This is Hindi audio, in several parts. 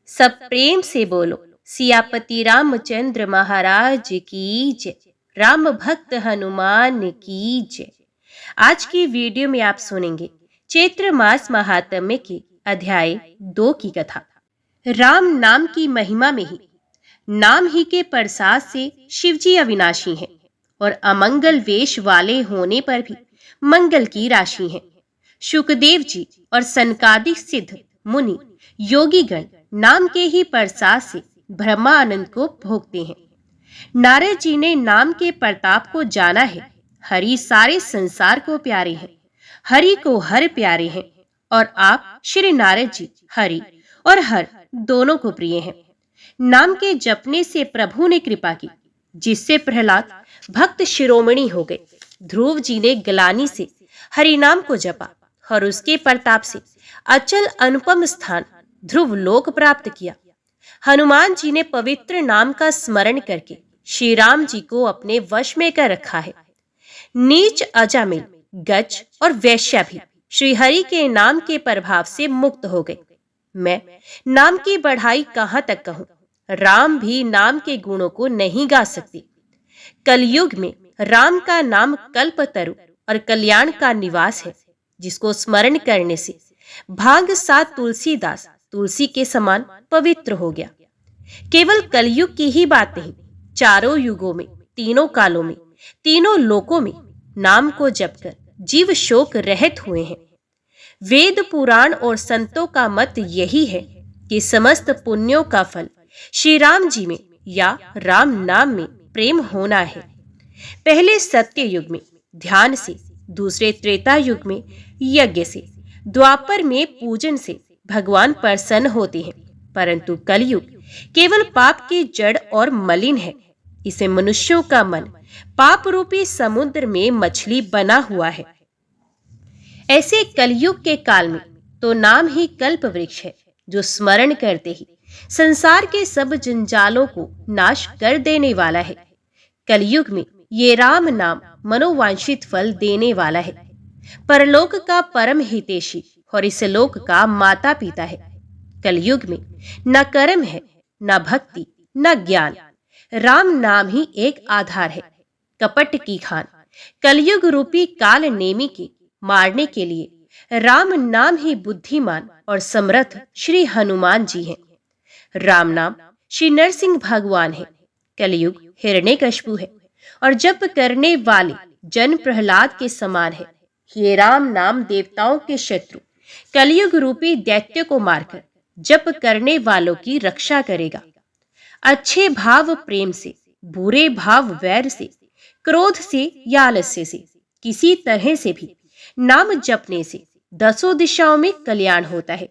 सब प्रेम से बोलो सियापति रामचंद्र महाराज की जय। राम भक्त हनुमान की जय। आज की वीडियो में आप सुनेंगे चैत्र मास महात्म्य के अध्याय 2 की कथा। राम नाम की महिमा में ही नाम ही के प्रसाद से शिवजी अविनाशी हैं और अमंगल वेश वाले होने पर भी मंगल की राशि हैं। शुकदेव जी और सनकादिक सिद्ध मुनि योगीगण नाम के ही प्रसाद से ब्रह्मानंद को भोगते हैं। नारद जी ने नाम के प्रताप को जाना है। हरि सारे संसार को प्यारे हैं, हरि को हर प्यारे हैं और आप श्री नारद जी हरि और हर दोनों को प्रिय हैं। नाम के जपने से प्रभु ने कृपा की, जिससे प्रहलाद भक्त शिरोमणि हो गए। ध्रुव जी ने गलानी से हरि नाम को जपा और उसके प्रताप से अचल अनुपम स्थान ध्रुव लोक प्राप्त किया। हनुमान जी ने पवित्र नाम का स्मरण करके श्री राम जी को अपने वश में कर रखा है। नीच अजामिल गज और वैश्या भी श्री हरि के नाम के प्रभाव से मुक्त हो गए। मैं नाम की बढ़ाई कहां तक कहूं, राम भी नाम के गुणों को नहीं गा सकती। कलयुग में राम का नाम कल्पतरु और कल्याण का निवास है, जिसको स्मरण करने से भाग सात तुलसीदास तुलसी के समान पवित्र हो गया। केवल कलयुग की ही बात नहीं, चारों युगों में, तीनों कालों में, तीनों लोकों में नाम को जपकर जीव शोक रहित हुए हैं। वेद पुराण और संतों का मत यही है कि समस्त पुण्यों का फल श्री राम जी में या राम नाम में प्रेम होना है। पहले सत्य युग में ध्यान से, दूसरे त्रेता युग में यज्ञ से, द्वापर में पूजन से भगवान प्रसन्न होते हैं। परंतु कलयुग केवल पाप की जड़ और मलिन है। इसे मनुष्यों का मन पाप रूपी समुद्र में मछली बना हुआ है। ऐसे कलयुग के काल में तो नाम ही कल्प वृक्ष है, जो स्मरण करते ही संसार के सब जंजालों को नाश कर देने वाला है। कलयुग में ये राम नाम मनोवांछित फल देने वाला है। परलोक का परम हितैषी और इस लोक का माता पिता है। कलयुग में न कर्म है, न भक्ति, न ज्ञान। राम नाम ही एक आधार है। कपट की खान कलयुग रूपी काल नेमी के मारने के लिए राम नाम ही बुद्धिमान और समर्थ श्री हनुमान जी हैं। राम नाम श्री नरसिंह भगवान है। कलयुग हिरण्यकश्यपु है और जप करने वाले जन प्रहलाद के समान है। ये राम नाम देवताओं के शत्रु कलयुग रूपी दैत्य को मारकर जप करने वालों की रक्षा करेगा। अच्छे भाव प्रेम से, बुरे भाव वैर से, क्रोध से या आलस्य से, किसी तरह से भी नाम जपने से 10 दिशाओं में कल्याण होता है।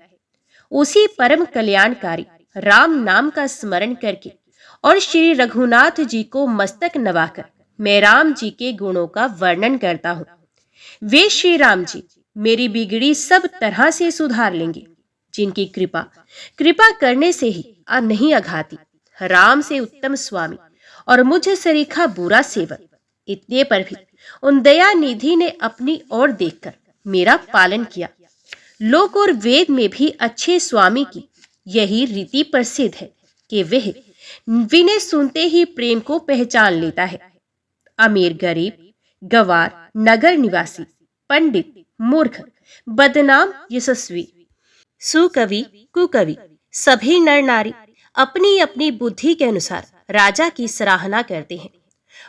उसी परम कल्याणकारी राम नाम का स्मरण करके और श्री रघुनाथ जी को मस्तक नवाकर मैं राम जी के गुणों का वर्णन करता हूँ। वे श्री राम जी मेरी बिगड़ी सब तरह से सुधार लेंगे, जिनकी कृपा करने से ही नहीं अघाती। राम से उत्तम स्वामी और मुझ सरीखा बुरा सेवक, इतने पर भी उन दया निधि ने अपनी ओर देखकर मेरा पालन किया। लोक और वेद में भी अच्छे स्वामी की यही रीति प्रसिद्ध है कि वह विनय सुनते ही प्रेम को पहचान लेता है। अमीर गरीब, गवार, नगर निवासी, पंडित, मूर्ख, बदनाम, यशस्वी, सुकवि, कुकवि, सभी नर नारी अपनी अपनी बुद्धि के अनुसार राजा की सराहना करते हैं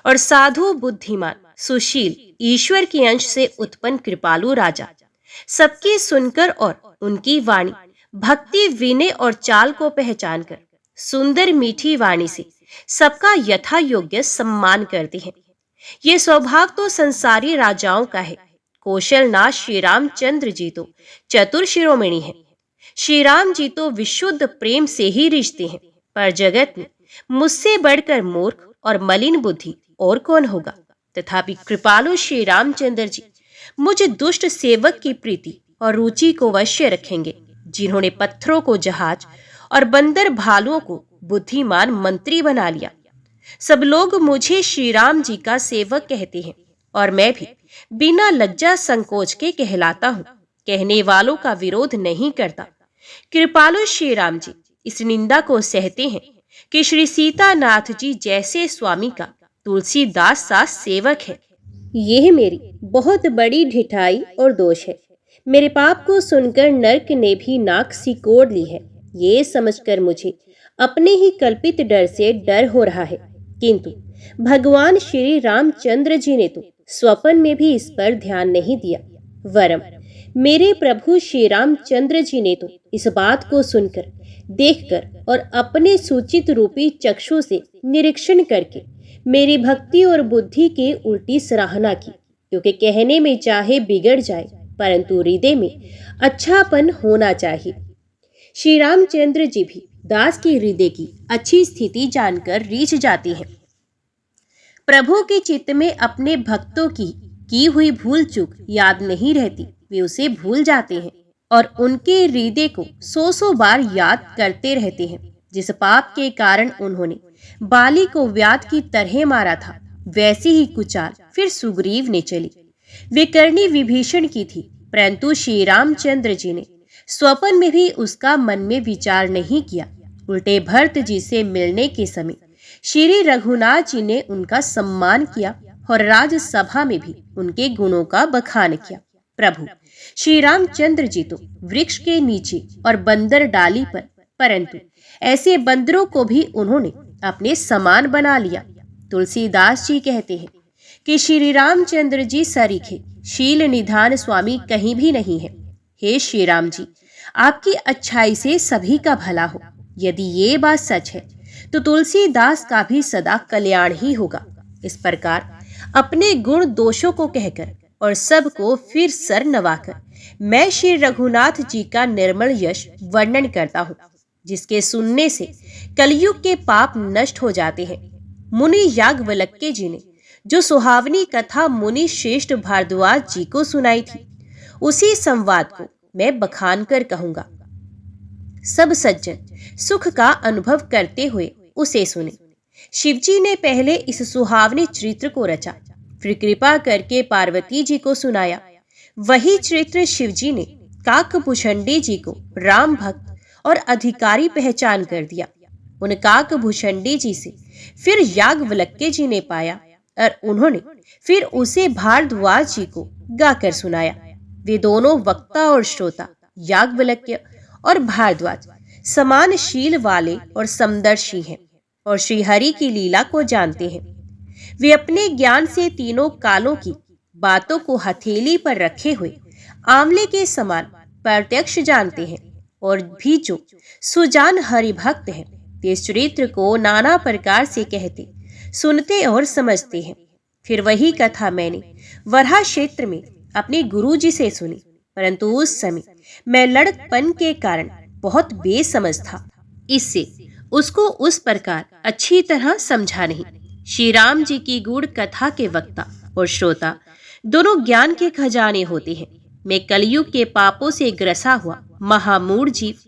और साधु, बुद्धिमान, सुशील, ईश्वर के अंश से उत्पन्न कृपालु राजा सबकी सुनकर और उनकी वाणी, भक्ति, विनय और चाल को पहचान कर सुंदर मीठी वाणी से सबका यथा योग्य सम्मान करते हैं। ये स्वभाव तो संसारी राजाओं का है। कौशलनाथ श्री रामचंद्र जी तो चतुर शिरोमणि हैं। श्री राम जी तो विशुद्ध प्रेम से ही रिश्ते हैं। पर जगत में मुझसे बढ़कर मूर्ख और मलिन बुद्धि और कौन होगा। तथापि कृपालु श्री रामचंद्र जी मुझ दुष्ट सेवक की प्रीति और रुचि को वश्य रखेंगे, जिन्होंने पत्थरों को जहाज और बंदर भालुओं को बुद्धिमान मंत्री बना लिया। सब लोग मुझे श्री राम जी का सेवक कहते हैं और मैं भी बिना लज्जा संकोच के कहलाता हूँ। कहने वालों का विरोध नहीं करता। कृपालु श्री राम जी इस निंदा को सहते हैं कि श्री सीतानाथ जी जैसे स्वामी का तुलसीदास सा सेवक है। यह मेरी बहुत बड़ी ढिठाई और दोष है। मेरे पाप को सुनकर नर्क ने भी नाक सिकोड़ ली है। ये समझकर मुझे अपने ही कल्पित डर से डर हो रहा है, किंतु भगवान श्री रामचंद्र जी ने तो स्वप्न में भी इस पर ध्यान नहीं दिया। वरम मेरे प्रभु श्री रामचंद्र जी ने तो इस बात को सुनकर, देखकर और अपने सूचित रूपी चक्षु से निरीक्षण करके मेरी भक्ति और बुद्धि की उल्टी सराहना की, क्योंकि कहने में चाहे बिगड़ जाए परंतु हृदय में अच्छापन होना चाहिए। श्री रामचंद्र जी भी दास के हृदय की अच्छी स्थिति जानकर रीझ जाते हैं। प्रभु के चित्त में अपने भक्तों की हुई भूल चूक याद नहीं रहती, वे उसे भूल जाते हैं और उनके हृदय को सौ सौ बार याद करते रहते हैं। जिस पाप के कारण उन्होंने बाली को व्याध की तरह मारा था, वैसी ही कुचाल फिर सुग्रीव ने चली। वे करनी विभीषण की थी, परंतु श्री रामचंद्र जी ने स्वप्न में भी उसका मन में विचार नहीं किया। उल्टे भरत जी से मिलने के समय श्री रघुनाथ जी ने उनका सम्मान किया और राजसभा में भी उनके गुणों का बखान किया। प्रभु श्री रामचंद्र जी तो वृक्ष के नीचे और बंदर डाली पर, परंतु ऐसे बंदरों को भी उन्होंने अपने समान बना लिया। तुलसीदास जी कहते हैं कि श्री रामचंद्र जी सरीखे शील निधान स्वामी कहीं भी नहीं है। हे श्री राम जी, आपकी अच्छाई से सभी का भला हो। यदि ये बात सच है तो तुलसीदास का भी सदा कल्याण ही होगा। इस प्रकार अपने गुण दोषों को कहकर और सबको फिर सर नवाकर मैं श्री रघुनाथ जी का निर्मल यश वर्णन करता हूँ, जिसके सुनने से कलयुग के पाप नष्ट हो जाते हैं। मुनि याज्ञवल्क्य जी ने जो सुहावनी कथा मुनि श्रेष्ठ भारद्वाज जी को सुनाई थी, उसी संवाद को मैं बखान कर कहूंगा। सब सज्जन सुख का अनुभव करते हुए उसे सुने। शिवजी ने पहले इस सुहावने चरित्र को रचा, फिर कृपा करके पार्वती जी को सुनाया। वही चरित्र शिवजी ने काकभूषणी जी को राम भक्त और अधिकारी पहचान कर दिया। उन काकभूषणी जी से फिर याज्ञवल्क्य जी ने पाया और उन्होंने फिर उसे भारद्वाज जी को गाकर सुनाया। वे दोनों वक्ता और श्रोता याज्ञवल्क्य और भारद्वाज समान शील वाले और समदर्शी हैं और श्रीहरि की लीला को जानते हैं। वे अपने ज्ञान से तीनों कालों की बातों को हथेली पर रखे हुए आंवले के समान प्रत्यक्ष जानते हैं और भी जो सुजान हरिभक्त हैं, वे चरित्र को नाना प्रकार से कहते, सुनते और समझते हैं। फिर वही कथा मैंने वराह क्षेत्र में अपने गुरुजी से सुनी, परंतु उस समय मैं लड़कपन के कारण बहुत बेसमझ था, इससे उसको उस प्रकार अच्छी तरह समझा नहीं। श्री राम जी की गूढ़ कथा के वक्ता और श्रोता दोनों ज्ञान के खजाने होते हैं। मैं कलयुग के पापों से ग्रसा हुआ महामूढ़ जीव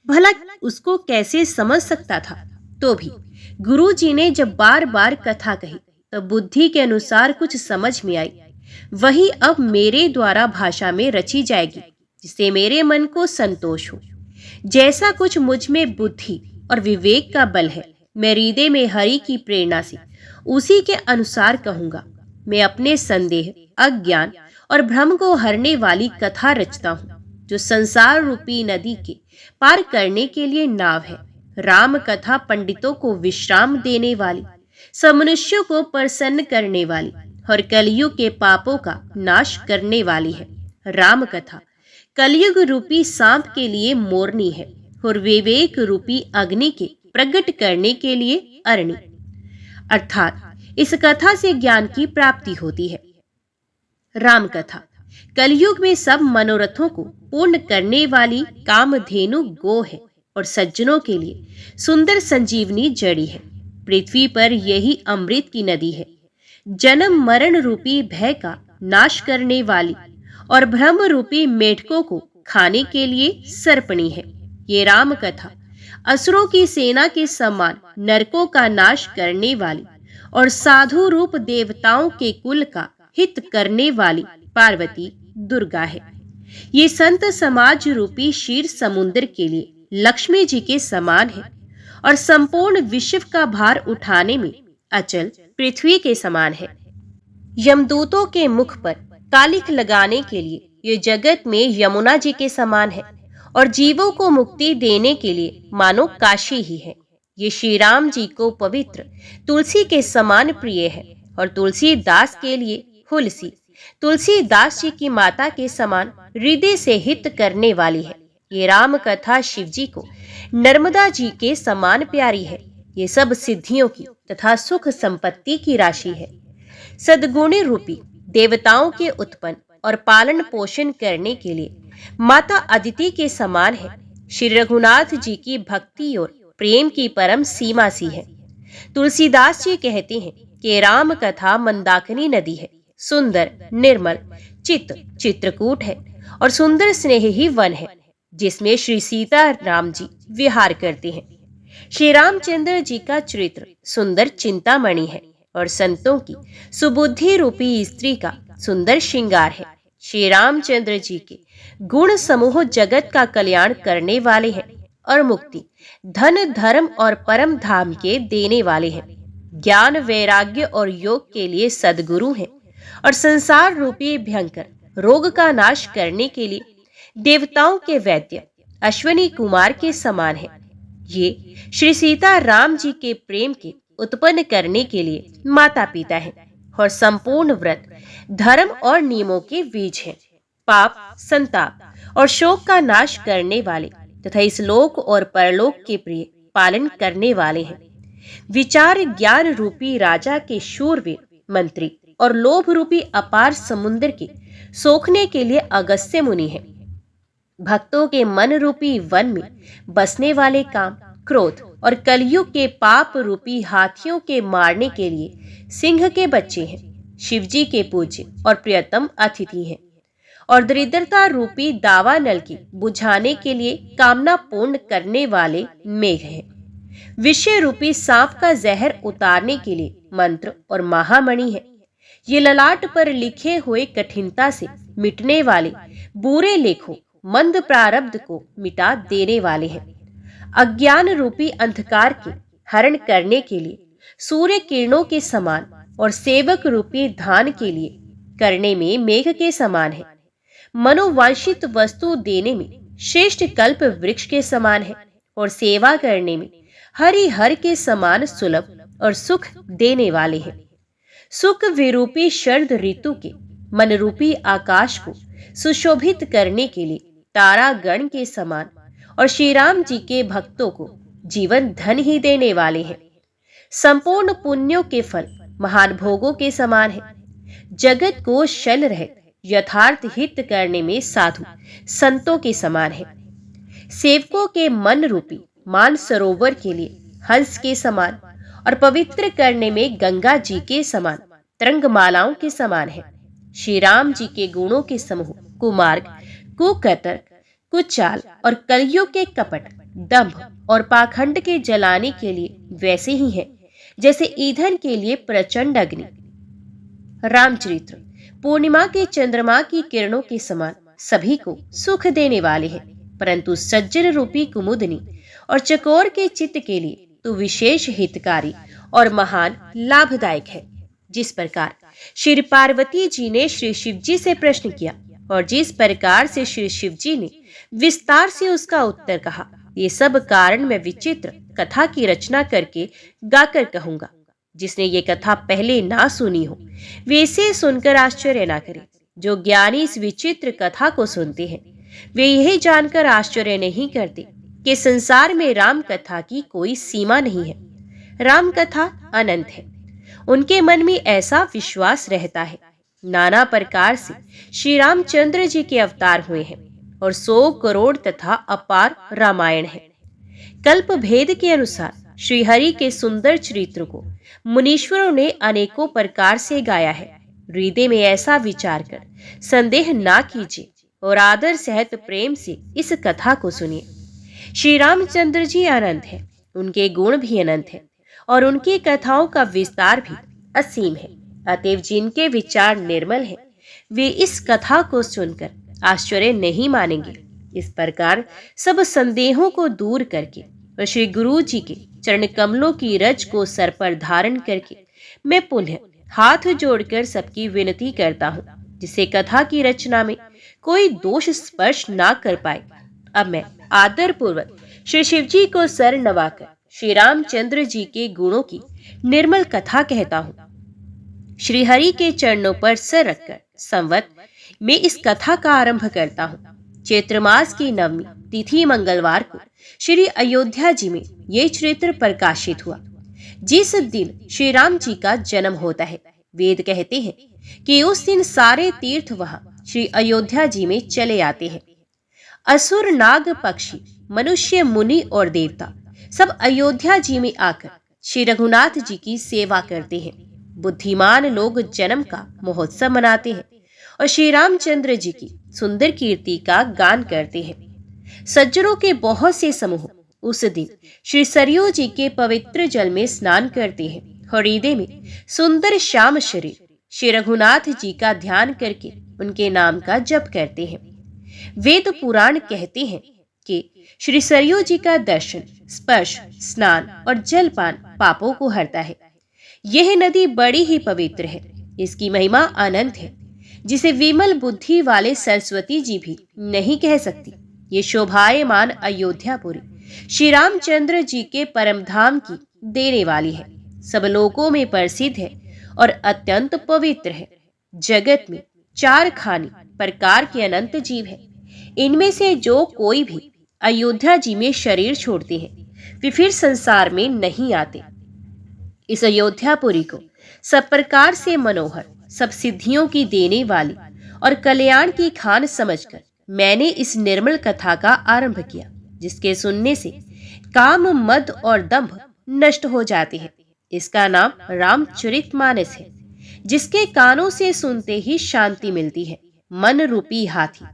भला उसको कैसे समझ सकता था। तो भी गुरु जी ने जब बार बार कथा कही तब बुद्धि के अनुसार कुछ समझ में आई। वही अब मेरे द्वारा भाषा में रची जाएगी, जिससे मेरे मन को संतोष हो। जैसा कुछ मुझ में बुद्धि और विवेक का बल है, मैं हृदय में हरि की प्रेरणा से उसी के अनुसार कहूंगा। मैं अपने संदेह, अज्ञान और भ्रम को हरने वाली कथा रचता हूँ, जो संसार रूपी नदी के पार करने के लिए नाव है। राम कथा पंडितों को विश्राम देने वाली, सब मनुष्यों को प्रसन्न करने वाली और कलयुग के पापों का नाश करने वाली है। राम कथा कलयुग रूपी सांप के लिए मोरनी है और विवेक रूपी अग्नि के प्रकट करने के लिए अरणी, अर्थात इस कथा से ज्ञान की प्राप्ति होती है। राम कथा कलयुग में सब मनोरथों को पूर्ण करने वाली कामधेनु गो है और सज्जनों के लिए सुंदर संजीवनी जड़ी है। पृथ्वी पर यही अमृत की नदी है, जन्म मरण रूपी भय का नाश करने वाली और भ्रम रूपी मेढकों को खाने के लिए सर्पणी है। ये राम कथा असुरों की सेना के समान नरकों का नाश करने वाली और साधु रूप देवताओं के कुल का हित करने वाली पार्वती दुर्गा है। ये संत समाज रूपी क्षीर समुद्र के लिए लक्ष्मी जी के समान है और संपूर्ण विश्व का भार उठाने में अचल पृथ्वी के समान है। यमदूतों के मुख पर कालिख लगाने के लिए ये जगत में यमुना जी के समान है और जीवों को मुक्ति देने के लिए मानो काशी ही है। ये श्री राम जी को पवित्र तुलसी के समान प्रिय है और तुलसीदास के लिए हुलसी तुलसीदास जी की माता के समान हृदय से हित करने वाली है। ये राम कथा शिव जी को नर्मदा जी के समान प्यारी है। ये सब सिद्धियों की तथा सुख संपत्ति की राशि है। सद्गुणी रूपी देवताओं के उत्पन्न और पालन पोषण करने के लिए माता अदिति के समान है। श्री रघुनाथ जी की भक्ति और प्रेम की परम सीमा सी है। तुलसीदास जी कहते हैं कि राम कथा मंदाकिनी नदी है, सुंदर निर्मल चित्रकूट है और सुंदर स्नेह ही वन है जिसमें श्री सीता राम जी विहार करते हैं। श्री रामचंद्र जी का चरित्र सुंदर चिंतामणि है और संतों की सुबुद्धि रूपी स्त्री का सुंदर श्रृंगार है। श्री रामचंद्र जी के गुण समूह जगत का कल्याण करने वाले हैं और मुक्ति धन धर्म और परम धाम के देने वाले हैं। ज्ञान वैराग्य और योग के लिए सद्गुरु हैं और संसार रूपी भयंकर रोग का नाश करने के लिए देवताओं के वैद्य अश्विनी कुमार के समान है। ये श्री सीता राम जी के प्रेम के उत्पन्न करने के लिए माता पिता हैं और संपूर्ण व्रत धर्म और नियमों के बीज हैं। पाप संताप और शोक का नाश करने वाले तथा इस लोक और परलोक के प्रिय पालन करने वाले हैं। विचार ज्ञान रूपी राजा के शूरवीर मंत्री और लोभ रूपी अपार समुद्र के सोखने के लिए अगस्त्य मुनि हैं। भक्तों के मन रूपी वन में बसने वाले काम क्रोध और कलयुग के पाप रूपी हाथियों के मारने के लिए सिंह के बच्चे हैं। शिव जी के पूज्य और प्रियतम अतिथि हैं और दरिद्रता रूपी दावा नल की बुझाने के लिए कामना पूर्ण करने वाले मेघ हैं। विषय रूपी सांप का जहर उतारने के लिए मंत्र और महामणि है। ये ललाट पर लिखे हुए कठिनता से मिटने वाले बुरे लेखों मंद प्रारब्ध को मिटा देने वाले हैं। अज्ञान रूपी अंधकार के हरण करने के लिए सूर्य किरणों के समान और सेवक रूपी धान के लिए करने में मेघ के समान है। मनोवांछित वस्तु देने में श्रेष्ठ कल्प वृक्ष के समान है और सेवा करने में हरिहर के समान सुलभ और सुख देने वाले हैं। सुख विरूपी शरद ऋतु के मन रूपी आकाश को सुशोभित करने के लिए तारागण के समान और श्री राम जी के भक्तों को जीवन धन ही देने वाले हैं। संपूर्ण पुण्यों के फल महान भोगों के समान है। जगत को शल रहित यथार्थ हित करने में साधु संतों के समान है। सेवकों के मन रूपी मान सरोवर के लिए हंस के समान और पवित्र करने में गंगा जी के समान तरंगमालाओं के समान है। श्री राम जी के गुणों के समूह कुमार्ग कुकतर्क कुचाल और कलयुग के कपट दंभ और पाखंड के जलाने के लिए वैसे ही है जैसे ईंधन के लिए प्रचंड अग्नि। रामचरित्र पूर्णिमा के चंद्रमा की किरणों के समान सभी को सुख देने वाले हैं, परंतु सज्जन रूपी कुमुदनी और चकोर के चित्त के लिए तो विशेष हितकारी और महान लाभदायक है। जिस प्रकार श्री पार्वती जी ने श्री शिव जी से प्रश्न किया और जिस प्रकार से श्री शिव जी ने विस्तार से उसका उत्तर कहा, ये सब कारण मैं विचित्र कथा की रचना करके गाकर कहूंगा। जिसने ये कथा पहले ना सुनी हो वे इसे सुनकर आश्चर्य ना करे। जो ज्ञानी इस विचित्र कथा को सुनते हैं वे यही जानकर आश्चर्य नहीं करते कि संसार में राम कथा की कोई सीमा नहीं है। राम कथा अनंत है। उनके मन में ऐसा विश्वास रहता है। नाना प्रकार से श्री रामचंद्र जी के अवतार हुए हैं और 100 करोड़ तथा अपार रामायण है। कल्प भेद के अनुसार श्री हरि के सुंदर चरित्र को मुनीश्वरों ने अनेकों प्रकार से गाया है। हृदय में ऐसा विचार कर संदेह ना कीजिए और आदर सहित प्रेम से इस कथा को सुनिए। श्री रामचंद्र जी अनंत है, उनके गुण भी अनंत है और उनकी कथाओं का विस्तार भी असीम है। अतएव जिनके विचार निर्मल हैं वे इस कथा को सुनकर आश्चर्य नहीं मानेंगे। इस प्रकार सब संदेहों को दूर करके और श्री गुरु जी के चरण कमलों की रज को सर पर धारण करके मैं पुनः हाथ जोड़कर सबकी विनती करता हूँ, जिसे कथा की रचना में कोई दोष स्पर्श ना कर पाए। अब मैं आदर पूर्वक श्री शिव जी को सर नवाकर श्री रामचंद्र जी के गुणों की निर्मल कथा कहता हूँ। श्री हरि के चरणों पर सर रखकर संवत में इस कथा का आरंभ करता हूँ। चैत्र मास की नवमी तिथि मंगलवार को श्री अयोध्या जी में ये चरित्र प्रकाशित हुआ, जिस दिन श्री राम जी का जन्म होता है। वेद कहते हैं कि उस दिन सारे तीर्थ वहां श्री अयोध्या जी में चले आते हैं। असुर, नाग, पक्षी, मनुष्य, मुनि और देवता सब अयोध्या जी में आकर श्री रघुनाथ जी की सेवा करते हैं। बुद्धिमान लोग जन्म का महोत्सव मनाते हैं और श्री रामचंद्र जी की सुंदर कीर्ति का गान करते हैं। सज्जनों के बहुत से समूह उस दिन श्री सरयू जी के पवित्र जल में स्नान करते हैं और हृदय में सुंदर श्याम शरीर श्री रघुनाथ जी का ध्यान करके उनके नाम का जप करते हैं। वेद पुराण कहते हैं कि श्री सरयू जी का दर्शन, स्पर्श, स्नान और जलपान पापों को हरता है। यह नदी बड़ी ही पवित्र है। इसकी महिमा अनंत है, जिसे विमल बुद्धि वाले सरस्वती जी भी नहीं कह सकती। ये शोभायमान अयोध्यापुरी श्री रामचंद्र जी के परम धाम की देने वाली है। सब लोगों में प्रसिद्ध है और अत्यंत पवित्र है। जगत में 4 खानी प्रकार के अनंत जीव है। इनमें से जो कोई भी अयोध्या जी में शरीर छोड़ते हैं वे फिर संसार में नहीं आते। इस अयोध्यापुरी को सब प्रकार से मनोहर, सब सिद्धियों की देने वाली और कल्याण की खान समझकर मैंने इस निर्मल कथा का आरंभ किया, जिसके सुनने से काम, मद और दंभ नष्ट हो जाते हैं। इसका नाम रामचरितमानस है, जिसके कानों से सुनते ही शांति मिलती है। मन रूपी हाथी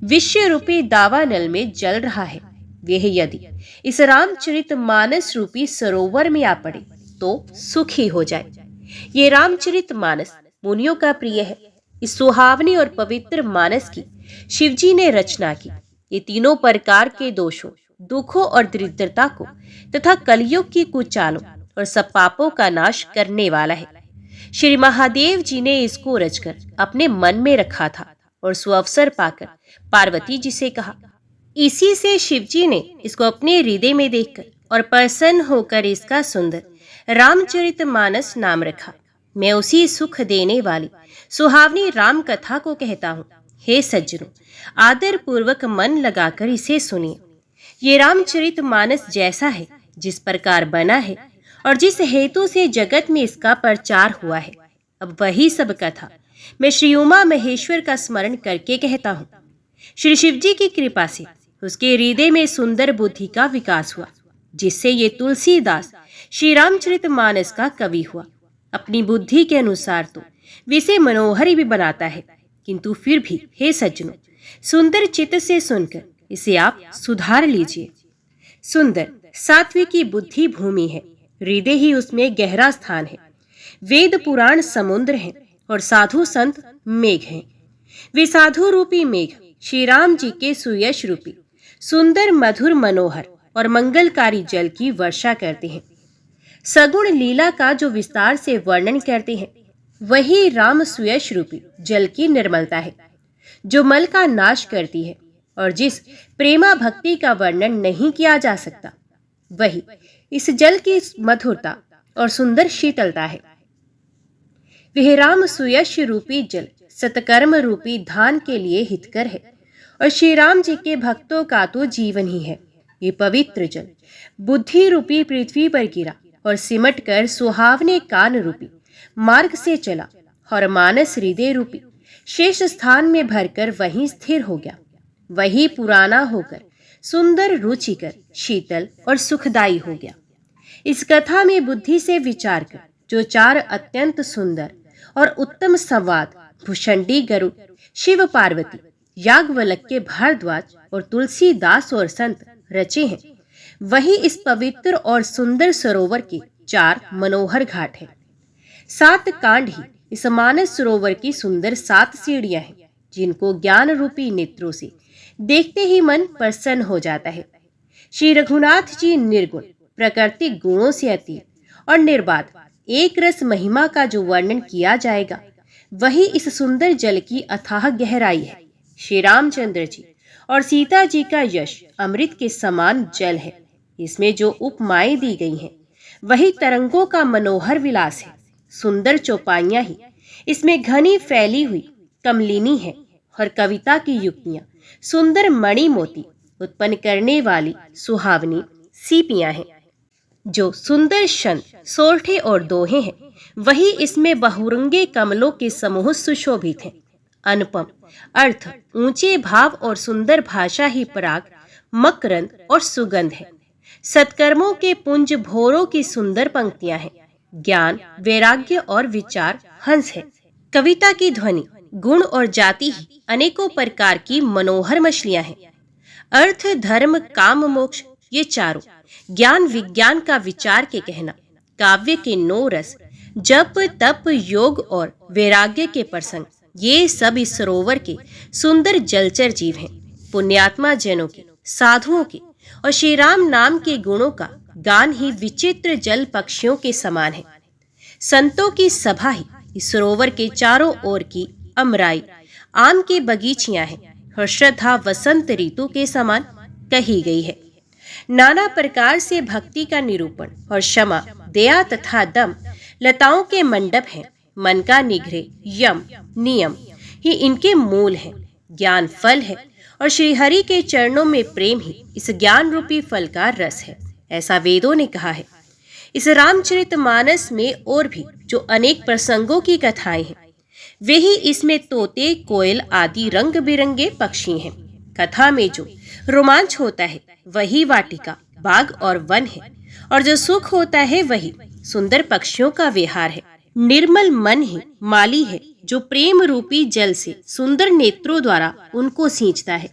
विश्व रूपी दावानल में जल रहा है। वह यदि इस रामचरितमानस रूपी सरोवर में आ पड़े तो सुखी हो जाए। ये रामचरितमानस मुनियों का प्रिय है। इस सुहावनी और पवित्र मानस की शिवजी ने रचना की। ये तीनों प्रकार के दोषों, दुखों और दरिद्रता को तथा कलयुग की कुचालों और सब पापों का नाश करने वाला है। श्री महादेव जी ने इसको रचकर अपने मन में रखा था और सुअवसर पाकर पार्वती जी से कहा। इसी से शिवजी ने इसको अपने हृदय में देखकर और प्रसन्न होकर इसका सुंदर रामचरितमानस नाम रखा। मैं उसी सुख देने वाली सुहावनी राम कथा को कहता हूँ। हे सज्जनों, आदर पूर्वक मन लगाकर इसे सुनिए। ये रामचरितमानस जैसा है, जिस प्रकार बना है और जिस हेतु से जगत में इसका प्रचार हुआ है, अब वही सब कथा मैं श्री उमा महेश्वर का स्मरण करके कहता हूँ। श्री शिव जी की कृपा से उसके हृदय में सुंदर बुद्धि का विकास हुआ, जिससे ये तुलसीदास श्री रामचरितमानस का कवि हुआ। अपनी बुद्धि के अनुसार तो विषय मनोहर भी बनाता है, किंतु फिर भी हे सज्जनों, सुंदर चित्त से सुनकर इसे आप सुधार लीजिए। सुंदर सात्विकी बुद्धि भूमि है, हृदय ही उसमें गहरा स्थान है। वेद पुराण समुद्र हैं और साधु संत मेघ हैं। वे साधु रूपी मेघ श्री राम जी के सुयश रूपी सुंदर, मधुर, मनोहर और मंगलकारी जल की वर्षा करते हैं। सगुण लीला का जो विस्तार से वर्णन करते हैं, वही राम सुयश रूपी जल की निर्मलता है, जो मल का नाश करती है और जिस प्रेमा भक्ति का वर्णन नहीं किया जा सकता, वही इस जल की मधुरता और सुंदर शीतलता है। वह राम सुयश रूपी जल सतकर्म रूपी धान के लिए हितकर है और श्री राम जी के भक्तों का तो जीवन ही है। ये पवित्र जल बुद्धि रूपी पृथ्वी पर गिरा और सिमट कर सुहावने कान रूपी मार्ग से चला और मानस हृदय रूपी शेष स्थान में भरकर वहीं स्थिर हो गया। वही पुराना होकर सुंदर, रुचिकर, शीतल और सुखदायी हो गया। इस कथा में बुद्धि से विचार कर जो 4 अत्यंत सुंदर और उत्तम संवाद भुषंडी गरुड़, शिव पार्वती, याज्ञवल्क्य भारद्वाज और तुलसीदास और संत रचे हैं, वही इस पवित्र और सुंदर सरोवर के 4 मनोहर घाट हैं। 7 कांड ही इस मानस सरोवर की सुंदर 7 सीढ़ियां हैं, जिनको ज्ञान रूपी नेत्रों से देखते ही मन प्रसन्न हो जाता है। श्री रघुनाथ जी निर्गुण, प्राकृतिक गुणों से अतीत और निर्बाध एक रस महिमा का जो वर्णन किया जाएगा, वही इस सुंदर जल की अथाह गहराई है। श्री रामचंद्र जी और सीता जी का यश अमृत के समान जल है। इसमें जो उपमाएं दी गई हैं, वही तरंगों का मनोहर विलास है। सुंदर चौपाइयां ही इसमें घनी फैली हुई कमलिनी है और कविता की युक्तियां सुंदर मणि मोती उत्पन्न करने वाली सुहावनी सीपियां हैं। जो सुंदर छंद, सोरठे और दोहे हैं, वही इसमें बहुरंगे कमलों के समूह सुशोभित हैं। अनुपम अर्थ, ऊंचे भाव और सुंदर भाषा ही पराग, मकरंद और सुगंध है। सत्कर्मों के पुंज भोरों की सुंदर पंक्तियां हैं। ज्ञान, वैराग्य और विचार हंस है। कविता की ध्वनि, गुण और जाति ही अनेकों प्रकार की मनोहर मछलियां हैं। अर्थ, धर्म, काम, मोक्ष, ये चारों ज्ञान विज्ञान का विचार के कहना, काव्य के 9 रस, जप तप योग और वैराग्य के प्रसंग, ये सब इस सरोवर के सुंदर जलचर जीव हैं। पुण्यात्मा जनों के, साधुओं के और श्री राम नाम के गुणों का गान ही विचित्र जल पक्षियों के समान है। संतों की सभा ही इस सरोवर के चारों ओर की अमराई, आम के बगीचियां हैं और श्रद्धा वसंत ऋतु के समान कही गई है। नाना प्रकार से भक्ति का निरूपण और क्षमा, दया तथा दम लताओं के मंडप हैं। मन का निग्रह, यम, नियम ही इनके मूल हैं। ज्ञान फल है और श्रीहरि के चरणों में प्रेम ही इस ज्ञान रूपी फल का रस है, ऐसा वेदों ने कहा है। इस रामचरितमानस में और भी जो अनेक प्रसंगों की कथाएं हैं, वे ही इसमें तोते, कोयल आदि रंग बिरंगे पक्षी हैं। कथा में जो रोमांच होता है, वही वाटिका, बाग और वन है, और जो सुख होता है, वही सुंदर पक्षियों का विहार है। निर्मल मन ही माली है, जो प्रेम रूपी जल से सुंदर नेत्रों द्वारा उनको सींचता है।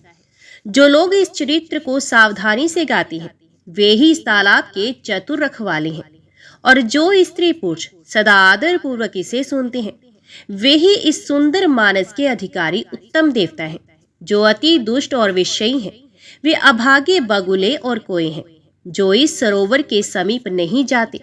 जो लोग इस चरित्र को सावधानी से गाते हैं, वे ही इस तालाब के चतुर रखवाले हैं, और जो स्त्री पुरुष सदा आदर पूर्वक इसे सुनते हैं, वे ही इस सुंदर मानस के अधिकारी उत्तम देवता हैं। जो अति दुष्ट और विषयी हैं, वे अभागे बगुले और कोए हैं, जो इस सरोवर के समीप नहीं जाते,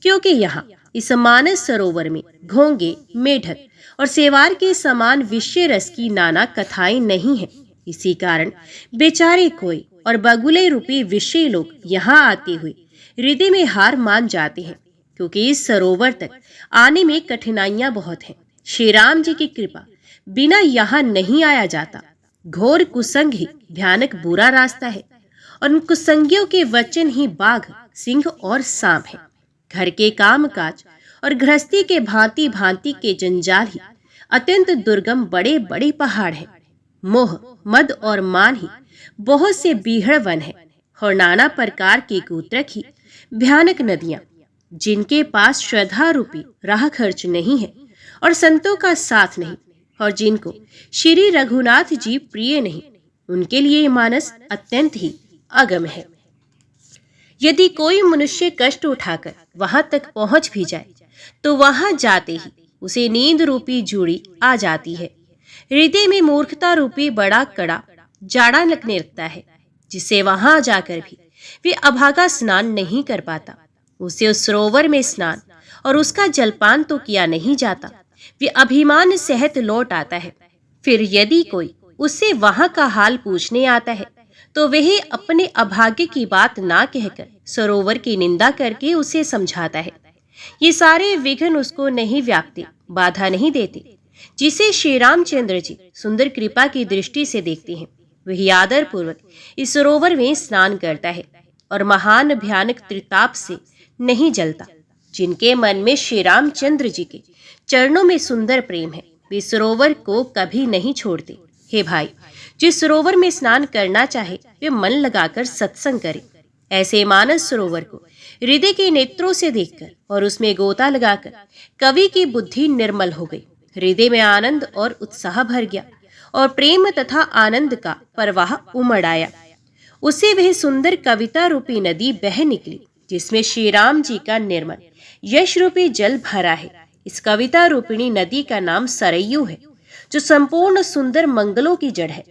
क्योंकि यहाँ इस मानस सरोवर में घोंगे, मेढक और सेवार के समान विषय रस की नाना कथाएं नहीं हैं। इसी कारण बेचारे कोए और बगुले रूपी विषय लोग यहाँ आते हुए हृदय में हार मान जाते हैं, क्योंकि इस सरोवर तक आने में कठिनाइयां बहुत हैं। श्री राम जी की कृपा बिना यहाँ नहीं आया जाता। घोर कुसंग ही भयानक बुरा रास्ता है, और उन कुसंगियों के वचन ही बाघ, सिंह और सांप है। घर के काम काज और गृहस्थी के भांति भांति के जंजाल ही अत्यंत दुर्गम बड़े बड़े पहाड़ है। मोह, मद और मान ही बहुत से बीहड़ वन है, और नाना प्रकार के कूत्रक ही भयानक नदियां, जिनके पास श्रद्धा रूपी राह खर्च नहीं है और संतों का साथ नहीं, और जिनको श्री रघुनाथ जी प्रिय नहीं, उनके लिए मानस अत्यंत ही अगम है। यदि कोई मनुष्य कष्ट उठाकर वहां तक पहुंच भी जाए, तो वहां जाते ही उसे नींद रूपी जूड़ी आ जाती है। हृदय में मूर्खता रूपी बड़ा कड़ा जाड़ा लगने लगता है, जिसे वहां जाकर भी वे अभागा स्नान नहीं कर पाता। उसे उस सरोवर में स्नान और उसका जलपान तो किया नहीं जाता, वे अभिमान सहित लौट आता है। फिर यदि कोई उससे वहां का हाल पूछने आता है, तो वह अपने अभाग्य की बात ना कहकर सरोवर की निंदा करके उसे समझाता है। ये सारे विघ्न उसको नहीं व्यापते, बाधा नहीं देते। जिसे श्री रामचंद्र जी सुंदर कृपा की दृष्टि से देखते हैं, वही आदर पूर्वक इस सरोवर में स्नान करता है और महान भयानक त्रिताप से नहीं जलता। जिनके मन में श्री रामचंद्र जी के चरणों में सुंदर प्रेम है, वे सरोवर को कभी नहीं छोड़ते। हे भाई, जिस सरोवर में स्नान करना चाहे, वे मन लगाकर सत्संग करे। ऐसे मानस सरोवर को हृदय के नेत्रों से देखकर और उसमें गोता लगाकर कवि की बुद्धि निर्मल हो गई। हृदय में आनंद और उत्साह भर गया और प्रेम तथा आनंद का प्रवाह उमड़ आया। उसे वह सुंदर कविता रूपी नदी बह निकली, जिसमें श्री राम जी का निर्मल यश रूपी जल भरा है। इस कविता रूपिणी नदी का नाम सरयू है, जो संपूर्ण सुंदर मंगलों की जड़ है।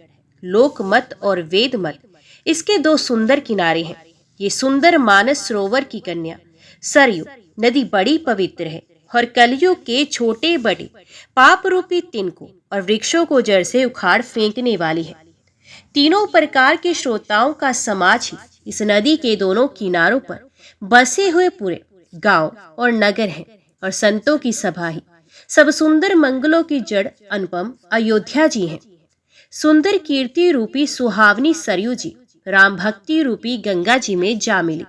लोकमत और वेद मत इसके दो सुंदर किनारे हैं। ये सुंदर मानस सरोवर की कन्या सरयू नदी बड़ी पवित्र है और कलयुग के छोटे बड़े पाप रूपी तिनकों और वृक्षों को जड़ से उखाड़ फेंकने वाली है। तीनों प्रकार के श्रोताओं का समाज ही इस नदी के दोनों किनारों पर बसे हुए पूरे गांव और नगर हैं और संतों की सभा ही सब सुंदर मंगलों की जड़ अनुपम अयोध्या जी हैं। सुंदर कीर्ति रूपी सुहावनी सरयू जी राम भक्ति रूपी गंगा जी में जा मिली।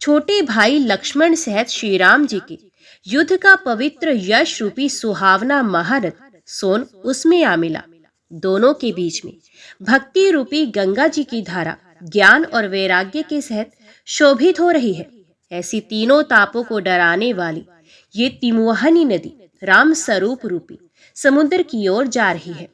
छोटे भाई लक्ष्मण सहित श्री राम जी के युद्ध का पवित्र यश रूपी सुहावना महारथ सोन उसमें आ मिला। दोनों के बीच में भक्ति रूपी गंगा जी की धारा ज्ञान और वैराग्य के सहित शोभित हो रही है। ऐसी तीनों तापों को डराने वाली ये तिमुहानी नदी राम स्वरूप रूपी समुद्र की ओर जा रही है।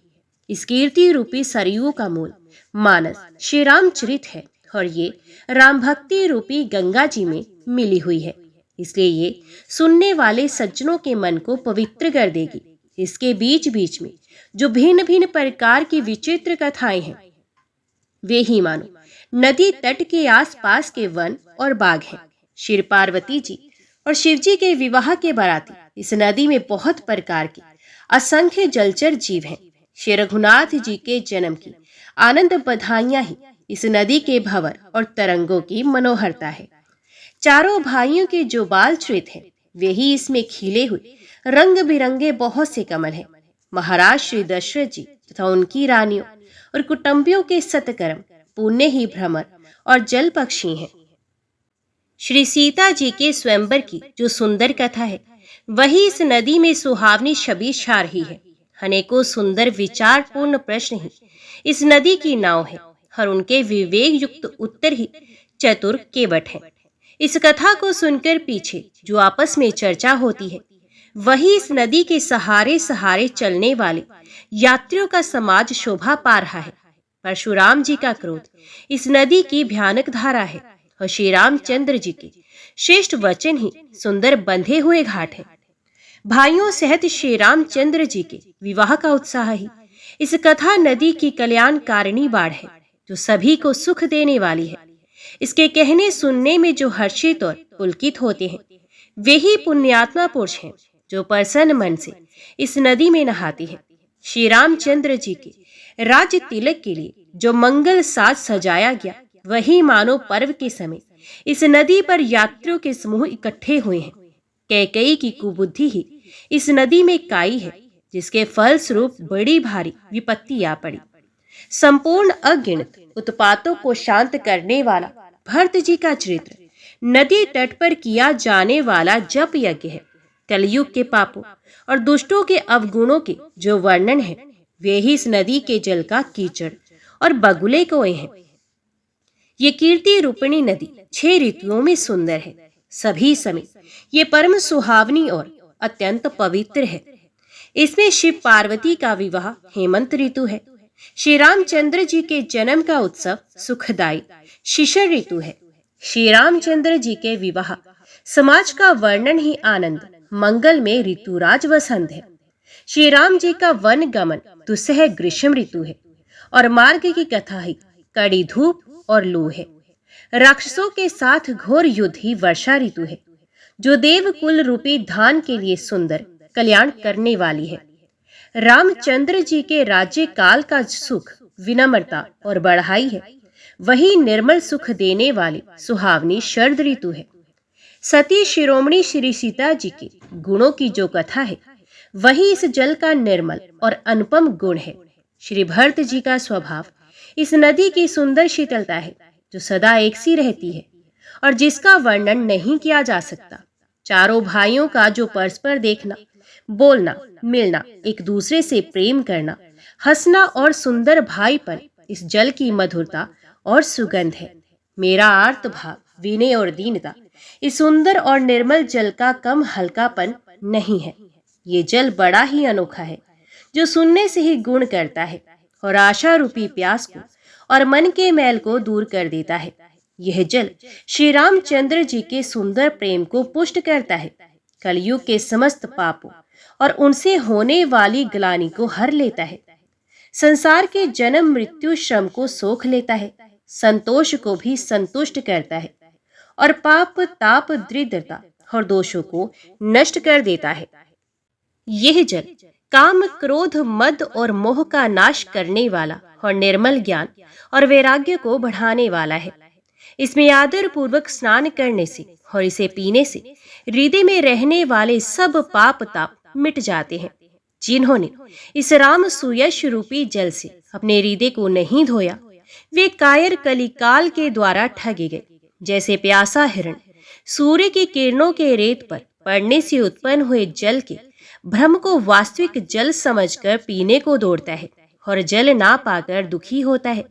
इस कीर्ति रूपी सरयू का मूल मानस श्री रामचरित है और ये राम भक्ति रूपी गंगा जी में मिली हुई है, इसलिए ये सुनने वाले सज्जनों के मन को पवित्र कर देगी। इसके बीच बीच में जो भिन्न भिन्न प्रकार की विचित्र कथाएं हैं वे ही मानो नदी तट के आसपास के वन और बाग हैं। श्री पार्वती जी और शिव जी के विवाह के बाराती इस नदी में बहुत प्रकार के असंख्य जलचर जीव हैं। श्री रघुनाथ जी के जन्म की आनंद बधाइयां ही इस नदी के भंवर और तरंगों की मनोहरता है। चारों भाइयों के जो बाल श्वेत हैं वे ही इसमें खिले हुए रंग बिरंगे बहुत से कमल हैं। महाराज श्री दशरथ जी तथा उनकी रानियों और कुटुंबियों के सतकर्म पुण्य ही भ्रमर और जल पक्षी हैं। श्री सीता जी के स्वयंवर की जो सुंदर कथा है वही इस नदी में सुहावनी छवि छा रही है। अनेकों सुंदर विचारपूर्ण प्रश्न ही इस नदी की नाव है और उनके विवेक युक्त उत्तर ही चतुर केवट हैं। इस कथा को सुनकर पीछे जो आपस में चर्चा होती है वही इस नदी के सहारे सहारे चलने वाले यात्रियों का समाज शोभा पा रहा है। परशुराम जी का क्रोध इस नदी की भयानक धारा है और श्री रामचंद्र जी के श्रेष्ठ वचन ही सुंदर बंधे हुए घाट है। भाइयों सहित श्री रामचंद्र जी के विवाह का उत्साह ही इस कथा नदी की कल्याणकारिणी बाढ़ है जो सभी को सुख देने वाली है। इसके कहने सुनने में जो हर्षित और पुलकित होते हैं वे ही पुण्यात्मा पुरुष हैं जो प्रसन्न मन से इस नदी में नहाते हैं। श्री रामचंद्र जी के राज्य तिलक के लिए जो मंगल साज सजाया गया वही मानो पर्व के समय इस नदी पर यात्रियों के समूह इकट्ठे हुए हैं। कैकेयी की कुबुद्धि ही इस नदी में काई है जिसके फलस्वरूप बड़ी भारी विपत्ति आ पड़ी। संपूर्ण अगिनत उत्पातों को शांत करने वाला भरत जी का चरित्र नदी तट पर किया जाने वाला जप यज्ञ है। कलयुग के पापों और दुष्टों के अवगुणों के जो वर्णन है वे ही इस नदी के जल का कीचड़ और बगुले कोए हैं। ये कीर्ति रूपिणी नदी 6 ऋतुओं में सुंदर है। सभी समय ये परम सुहावनी और अत्यंत पवित्र है। इसमें शिव पार्वती का विवाह हेमंत ऋतु है। श्री रामचंद्र जी के जन्म का उत्सव सुखदायी शिशिर ऋतु है। श्री रामचंद्र जी के विवाह समाज का वर्णन ही आनंद मंगल में ऋतुराज वसंत है। श्री राम जी का वन गमन दुस्सह ग्रीष्म ऋतु है और मार्ग की कथा ही कड़ी धूप और लू है। राक्षसों के साथ घोर युद्ध ही वर्षा ऋतु है जो देवकुल रूपी धान के लिए सुंदर कल्याण करने वाली है। रामचंद्र जी के राज्य काल का सुख विनम्रता और बढ़ाई है। वही निर्मल सुख देने वाली सुहावनी शरद ऋतु है। सती शिरोमणि श्री सीता जी के गुणों की जो कथा है वही इस जल का निर्मल और अनुपम गुण है। श्री भरत जी का स्वभाव इस नदी की सुंदर शीतलता है जो सदा एक सी रहती है और जिसका वर्णन नहीं किया जा सकता। चारों भाइयों का जो परस्पर देखना, बोलना, मिलना, एक दूसरे से प्रेम करना, हंसना और सुंदर भाईपन इस जल की मधुरता और सुगंध है। मेरा आर्त भाव, विनय और दीनता इस सुंदर और निर्मल जल का कम हल्कापन नहीं है। ये जल बड़ा ही अनोखा है जो सुनने से ही गुण करता है और आशा रूपी प्यास को और मन के मैल को दूर कर देता है। यह जल श्री रामचंद्र जी के सुंदर प्रेम को पुष्ट करता है, कलयुग के समस्त पापों और उनसे होने वाली ग्लानि को हर लेता है। संसार के जन्म मृत्यु श्रम को सोख लेता है, संतोष को भी संतुष्ट करता है और पाप ताप दरिद्रता और दोषों को नष्ट कर देता है। यह जल काम क्रोध मद और मोह का नाश करने वाला और निर्मल ज्ञान और वैराग्य को बढ़ाने वाला है। इसमें आदर पूर्वक स्नान करने से और इसे पीने से हृदय में रहने वाले सब पाप ताप मिट जाते हैं। जिन्होंने इस राम सुयश रूपी जल से अपने हृदय को नहीं धोया, वे कायर कलिकाल के द्वारा ठगे गए। जैसे प्यासा हिरण सूर्य की किरणों के रेत पर पड़ने से उत्पन्न हुए जल के भ्रम को वास्तविक जल समझकर पीने को दौड़ता है और जल ना पाकर दुखी होता है,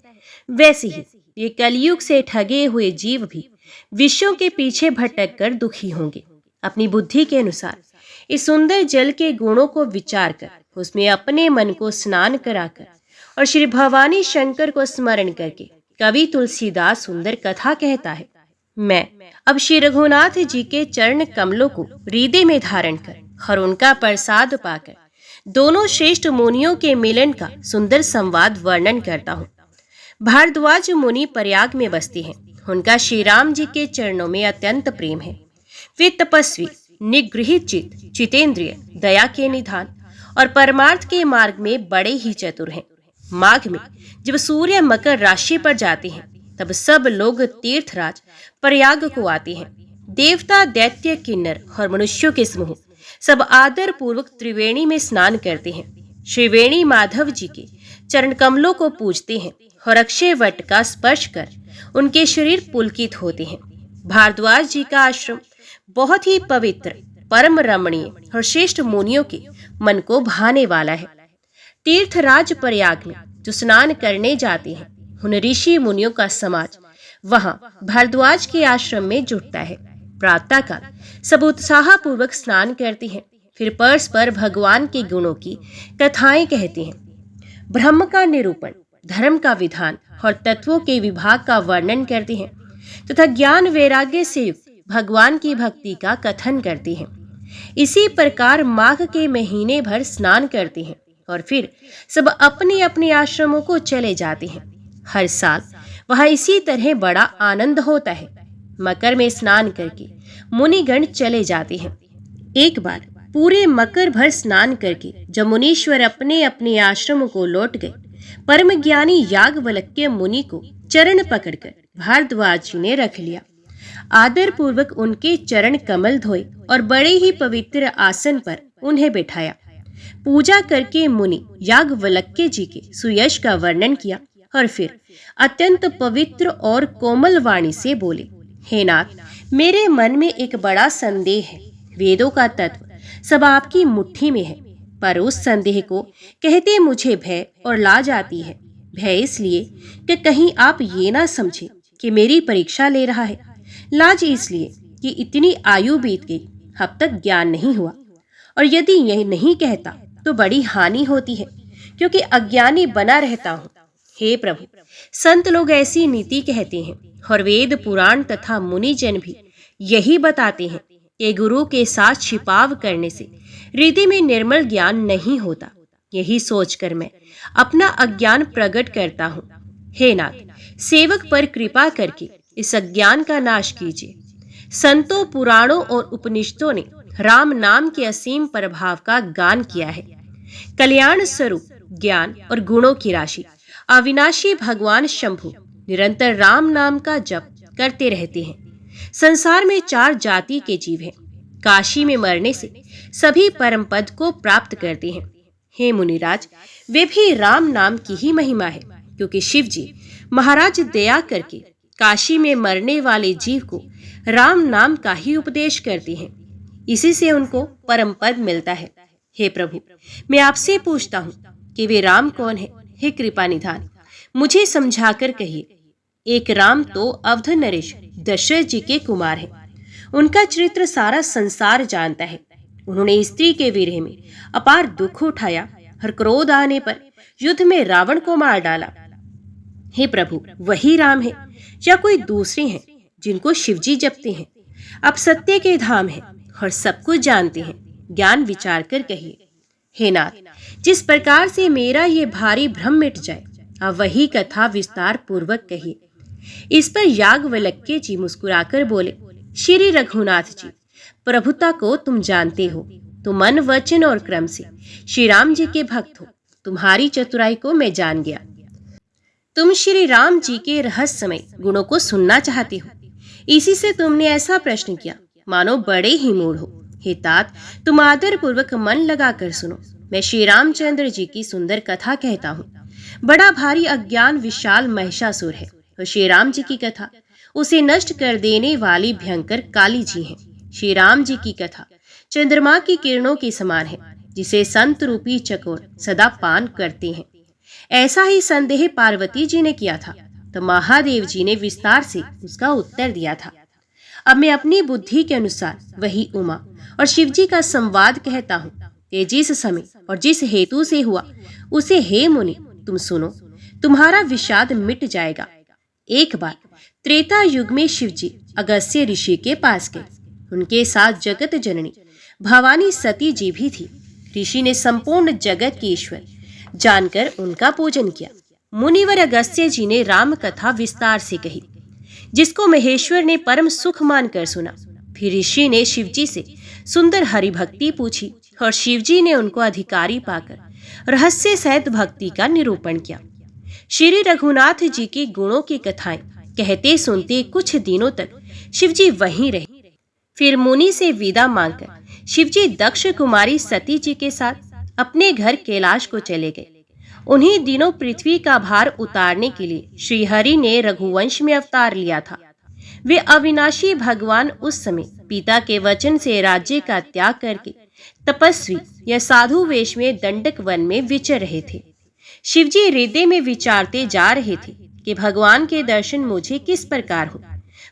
वैसे ही ये कलयुग से ठगे हुए जीव भी विषयों के पीछे भटक कर दुखी होंगे। अपनी बुद्धि के अनुसार इस सुंदर जल के गुणों को विचार कर उसमें अपने मन को स्नान कराकर और श्री भवानी शंकर को स्मरण करके कवि तुलसीदास सुंदर कथा कहता है। मैं अब श्री रघुनाथ जी के चरण कमलों को हृदय में धारण कर और उनका प्रसाद पाकर दोनों श्रेष्ठ मुनियों के मिलन का सुंदर संवाद वर्णन करता हूँ। भारद्वाज मुनि प्रयाग में बसते हैं। उनका श्री राम जी के चरणों में अत्यंत प्रेम है। वे तपस्वी, निगृहित चित, जितेंद्रिय, दया के निधान और परमार्थ के मार्ग में बड़े ही चतुर हैं। माघ में जब सूर्य मकर राशि पर जाते हैं तब सब लोग तीर्थराज प्रयाग को आते हैं। देवता, दैत्य, किन्नर और मनुष्यों के समूह सब आदर पूर्वक त्रिवेणी में स्नान करते हैं। श्रीवेणी माधव जी के चरण कमलों को पूजते हैं और अक्षय वट का स्पर्श कर उनके शरीर पुलकित होते हैं। भारद्वाज जी का आश्रम बहुत ही पवित्र, परम रमणीय और श्रेष्ठ मुनियों के मन को भाने वाला है। तीर्थराज प्रयाग में जो स्नान करने जाते हैं उन ऋषि मुनियों का समाज वहां भारद्वाज के आश्रम में जुटता है। प्रातः काल सब उत्साह पूर्वक स्नान करते हैं, फिर परस्पर भगवान के गुणों की कथाएं कहते हैं। ब्रह्म का निरूपण, धर्म का विधान और तत्वों के विभाग का वर्णन करते हैं तथा ज्ञान वैराग्य से युक्त भगवान की भक्ति का कथन करते हैं। इसी प्रकार माघ के महीने भर स्नान करते हैं और फिर सब अपने अपने आश्रमों को चले जाते हैं। हर साल वहां इसी तरह बड़ा आनंद होता है। मकर में स्नान करके मुनिगण चले जाते हैं। एक बार पूरे मकर भर स्नान करके जब मुनीश्वर अपने अपने आश्रम को लौट गए, परम ज्ञानी याज्ञवल्क्य मुनि को चरण पकड़कर भारद्वाज जी ने रख लिया। आदर पूर्वक उनके चरण कमल धोए और बड़े ही पवित्र आसन पर उन्हें बैठाया। पूजा करके मुनि याज्ञवल्क्य जी के सुयश का वर्णन किया और फिर अत्यंत पवित्र और कोमल वाणी से बोले, हे नाथ, मेरे मन में एक बड़ा संदेह है। वेदों का तत्व सब आपकी मुट्ठी में है, पर उस संदेह को कहते मुझे भय और लाज आती है। भय इसलिए कि कहीं आप ये ना समझे कि मेरी परीक्षा ले रहा है, लाज इसलिए कि इतनी आयु बीत गई, अब तक ज्ञान नहीं हुआ, और यदि यह नहीं कहता तो बड़ी हानि होती है, क्योंकि अज्ञानी बना रहता हूँ। हे प्रभु, संत लोग ऐसी नीति कहते हैं और वेद पुराण तथा मुनिजन भी यही बताते हैं कि गुरु के साथ छिपाव करने से हृदय में निर्मल ज्ञान नहीं होता। यही सोचकर मैं अपना अज्ञान प्रकट करता हूँ। हे नाथ, सेवक पर कृपा करके इस अज्ञान का नाश कीजिए। संतों, पुराणों और उपनिषदों ने राम नाम के असीम प्रभाव का गान किया है। कल्याण स्वरूप ज्ञान और गुणों की राशि अविनाशी भगवान शंभु निरंतर राम नाम का जप करते रहते हैं। संसार में 4 जाति के जीव हैं। काशी में मरने से सभी परम पद को प्राप्त करते हैं। हे मुनिराज, वे भी राम नाम की ही महिमा है, क्योंकि शिव जी महाराज दया करके काशी में मरने वाले जीव को राम नाम का ही उपदेश करते हैं। इसी से उनको परम पद मिलता है। हे प्रभु, मैं आपसे पूछता हूँ कि वे राम कौन है? हे कृपा निधान, मुझे समझाकर कहिए। एक राम तो अवध नरेश दशरथ जी के कुमार हैं। उनका चरित्र सारा संसार जानता है। उन्होंने स्त्री के विरह में अपार दुख उठाया और क्रोध आने पर युद्ध में रावण को मार डाला। हे प्रभु, वही राम है या कोई दूसरे हैं जिनको शिवजी जपते हैं? आप सत्य के धाम हैं और सब कुछ जानते हैं, ज्ञान विचार कर कहिए। हे नाथ, जिस प्रकार से मेरा ये भारी भ्रम मिट जाए, अब वही कथा विस्तार पूर्वक कहिए। इस पर याज्ञवल्क्य जी मुस्कुराकर बोले, श्री रघुनाथ जी, प्रभुता को तुम जानते हो। तुम मन, वचन और क्रम से श्री राम जी के भक्त हो। तुम्हारी चतुराई को मैं जान गया। तुम श्री राम जी के रहस्यमय गुणों को सुनना चाहते हो, इसी से तुमने ऐसा प्रश्न किया, मानो बड़े ही मूढ़ हो। हे तात, तुम आदर पूर्वक मन लगाकर सुनो। मैं श्री रामचंद्र जी की सुंदर कथा कहता हूँ। बड़ा भारी अज्ञान विशाल महिषासुर है और श्री राम जी की कथा उसे नष्ट कर देने वाली भयंकर काली जी है। श्री राम जी की कथा चंद्रमा की किरणों के समान है, जिसे संत रूपी चकोर सदा पान करते हैं। ऐसा ही संदेह पार्वती जी ने किया था, तो महादेव जी ने विस्तार से उसका उत्तर दिया था। अब मैं अपनी बुद्धि के अनुसार वही उमा और शिव जी का संवाद कहता हूँ। ये जिस समय और जिस हेतु से हुआ, उसे हे मुनि तुम सुनो, तुम्हारा विषाद मिट जाएगा। एक बार त्रेता युग में शिव जी अगस्त्य ऋषि के पास गए। उनके साथ जगत जननी भवानी सती जी भी थी। ऋषि ने संपूर्ण जगत के ईश्वर जानकर उनका पूजन किया। मुनिवर अगस्त्य जी ने राम कथा विस्तार से कही, जिसको महेश्वर ने परम सुख मानकर सुना। फिर ऋषि ने शिवजी से सुंदर हरि भक्ति पूछी और शिवजी ने उनको अधिकारी पाकर रहस्य सहित भक्ति का निरूपण किया। श्री रघुनाथ जी के गुणों की कथाएं कहते सुनते कुछ दिनों तक शिवजी वहीं रहे। फिर मुनि से विदा मांगकर शिवजी दक्ष कुमारी सती जी के साथ अपने घर कैलाश को चले गए। उन्हीं दिनों पृथ्वी का भार उतारने के लिए श्रीहरि ने रघुवंश में अवतार लिया था। वे अविनाशी भगवान उस समय पिता के वचन से राज्य का त्याग करके तपस्वी या साधु वेश में दंडक वन में विचर रहे थे। शिवजी हृदय में विचारते जा रहे थे कि भगवान के दर्शन मुझे किस प्रकार हो।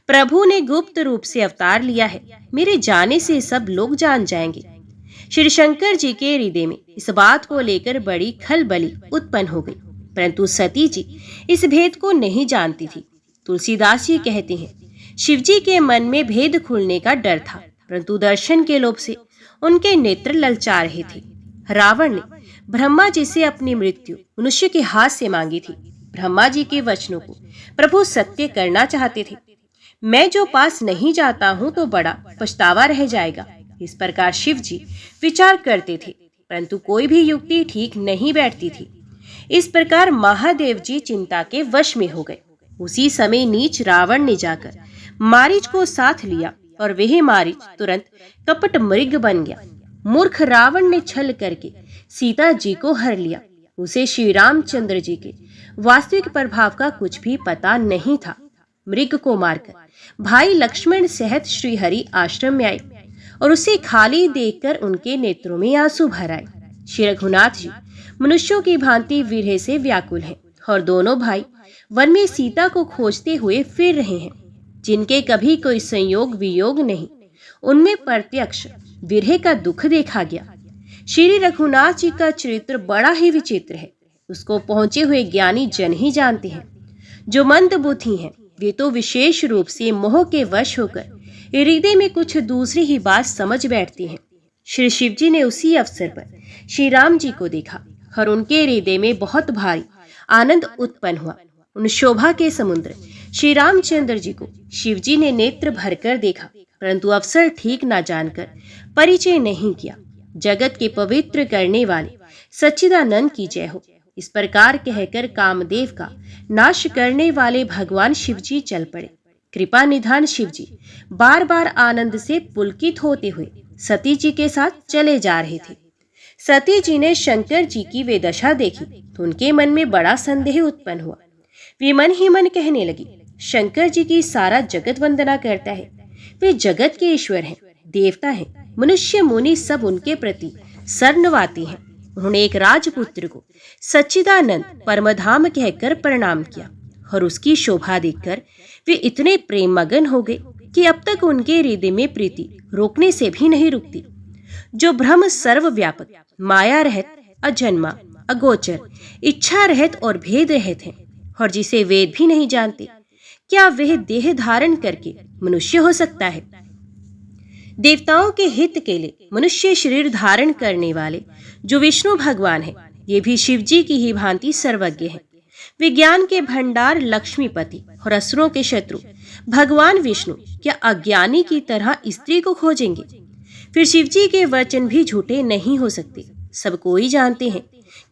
प्रभु ने गुप्त रूप से अवतार लिया है, मेरे जाने से सब लोग जान जाएंगे। श्री शंकर जी के हृदय में इस बात को लेकर बड़ी खलबली उत्पन्न हो गई, परंतु सती जी इस भेद को नहीं जानती थी। तुलसीदास जी कहते हैं, शिवजी के मन में भेद खुलने का डर था, परंतु दर्शन के लोभ से उनके नेत्र ललचा रहे थे। रावण ने ब्रह्मा जी से अपनी मृत्यु मनुष्य के हाथ से मांगी थी। ब्रह्मा जी के वचनों को प्रभु सत्य करना चाहते थे। मैं जो पास नहीं जाता हूँ तो बड़ा पछतावा रह जाएगा। इस प्रकार शिव जी विचार करते थे, परंतु कोई भी युक्ति ठीक नहीं बैठती थी। इस प्रकार महादेव जी चिंता के वश में हो गए। उसी समय नीच रावण ने जाकर मारीच को साथ लिया और वह मारीच तुरंत कपट मृग बन गया। मूर्ख रावण ने छल करके सीता जी को हर लिया। उसे श्री रामचंद्र जी के वास्तविक प्रभाव का कुछ भी पता नहीं था। मृग को मारकर भाई लक्ष्मण सहित श्रीहरि आश्रम में आए और उसे खाली देखकर उनके नेत्रों में आंसू भर आए। श्री रघुनाथ जी मनुष्यों की भांति विरह से व्याकुल हैं और दोनों भाई वन में सीता को खोजते हुए फिर रहे हैं। जिनके कभी कोई संयोग वियोग नहीं, उनमें प्रत्यक्ष विरह का दुख देखा गया। श्री रघुनाथ जी का चरित्र बड़ा ही विचित्र है। उसको पहुंचे हुए ज्ञानी जन ही जानते हैं। जो मंद बुद्धि हैं, वे तो विशेष रूप से मोह के वश होकर हृदय में कुछ दूसरी ही बात समझ बैठती हैं। श्री शिव जी ने उसी अवसर पर श्री राम जी को देखा और उनके हृदय में बहुत भारी आनंद उत्पन्न हुआ। उन शोभा के समुद्र श्री रामचंद्र जी को शिव जी ने नेत्र भरकर देखा, परंतु अवसर ठीक न जानकर परिचय नहीं किया। जगत के पवित्र करने वाले सच्चिदानंद की जय हो। इस प्रकार कहकर कामदेव का नाश करने वाले भगवान शिव जी चल पड़े। कृपा निधान शिव जी बार बार आनंद से पुलकित होते हुए सती जी के साथ चले जा रहे थे। सती जी ने शंकर जी की वे दशा देखी तो उनके मन में बड़ा संदेह उत्पन्न हुआ। वे मन ही मन कहने लगी, शंकर जी की सारा जगत वंदना करता है। वे जगत के ईश्वर हैं, देवता हैं, मनुष्य मुनि सब उनके प्रति शरणवाती हैं। उन्होंने एक राजपुत्र को सच्चिदानंद परमधाम कहकर प्रणाम किया और उसकी शोभा देखकर वे इतने प्रेम मगन हो गए कि अब तक उनके हृदय में प्रीति रोकने से भी नहीं रुकती। जो ब्रह्म सर्वव्यापक, माया रहित, अजन्मा, अगोचर, इच्छा रहित और भेद रहित है और जिसे वेद भी नहीं जानते, क्या वह देह धारण करके मनुष्य हो सकता है? देवताओं के हित के लिए मनुष्य शरीर धारण करने वाले जो विष्णु भगवान है, ये भी शिव जी की ही भांति सर्वज्ञ है। विज्ञान के भंडार लक्ष्मीपति और असुरों के शत्रु भगवान विष्णु क्या अज्ञानी की तरह स्त्री को खोजेंगे? फिर शिवजी के वचन भी झूठे नहीं हो सकते। सब कोई जानते हैं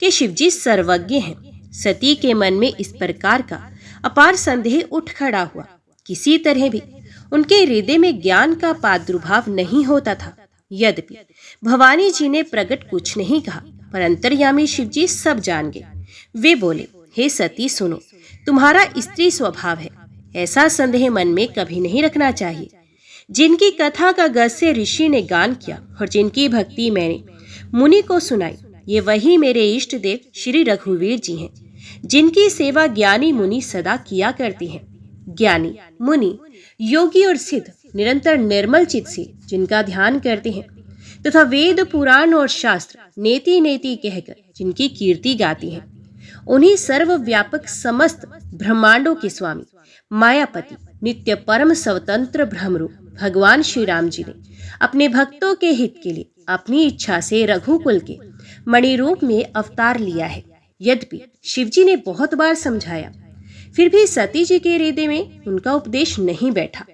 कि शिवजी सर्वज्ञ हैं। सती के मन में इस प्रकार का अपार संदेह उठ खड़ा हुआ। किसी तरह भी उनके हृदय में ज्ञान का प्रादुर्भाव नहीं होता था। यद्यपि भवानी जी ने प्रकट कुछ नहीं कहा, पर अंतर्यामी शिवजी सब जान गए। वे बोले, हे सती सुनो, तुम्हारा स्त्री स्वभाव है, ऐसा संदेह मन में कभी नहीं रखना चाहिए। जिनकी कथा का गज से ऋषि ने गान किया और जिनकी भक्ति मैंने मुनि को सुनाई, ये वही मेरे इष्ट देव श्री रघुवीर जी हैं, जिनकी सेवा ज्ञानी मुनि सदा किया करते हैं। ज्ञानी मुनि योगी और सिद्ध निरंतर निर्मल चित्त से जिनका ध्यान करते हैं तथा वेद पुराण और शास्त्र नेति नेति कहकर जिनकी कीर्ति गाती हैं, उन्हीं सर्वव्यापक समस्त ब्रह्मांडों के स्वामी मायापति नित्य परम स्वतंत्र ब्रह्मरूप भगवान श्री राम जी ने अपने भक्तों के हित के लिए अपनी इच्छा से रघुकुल के मणि रूप में अवतार लिया है। यद्यपि शिवजी ने बहुत बार समझाया, फिर भी सती जी के हृदय में उनका उपदेश नहीं बैठा।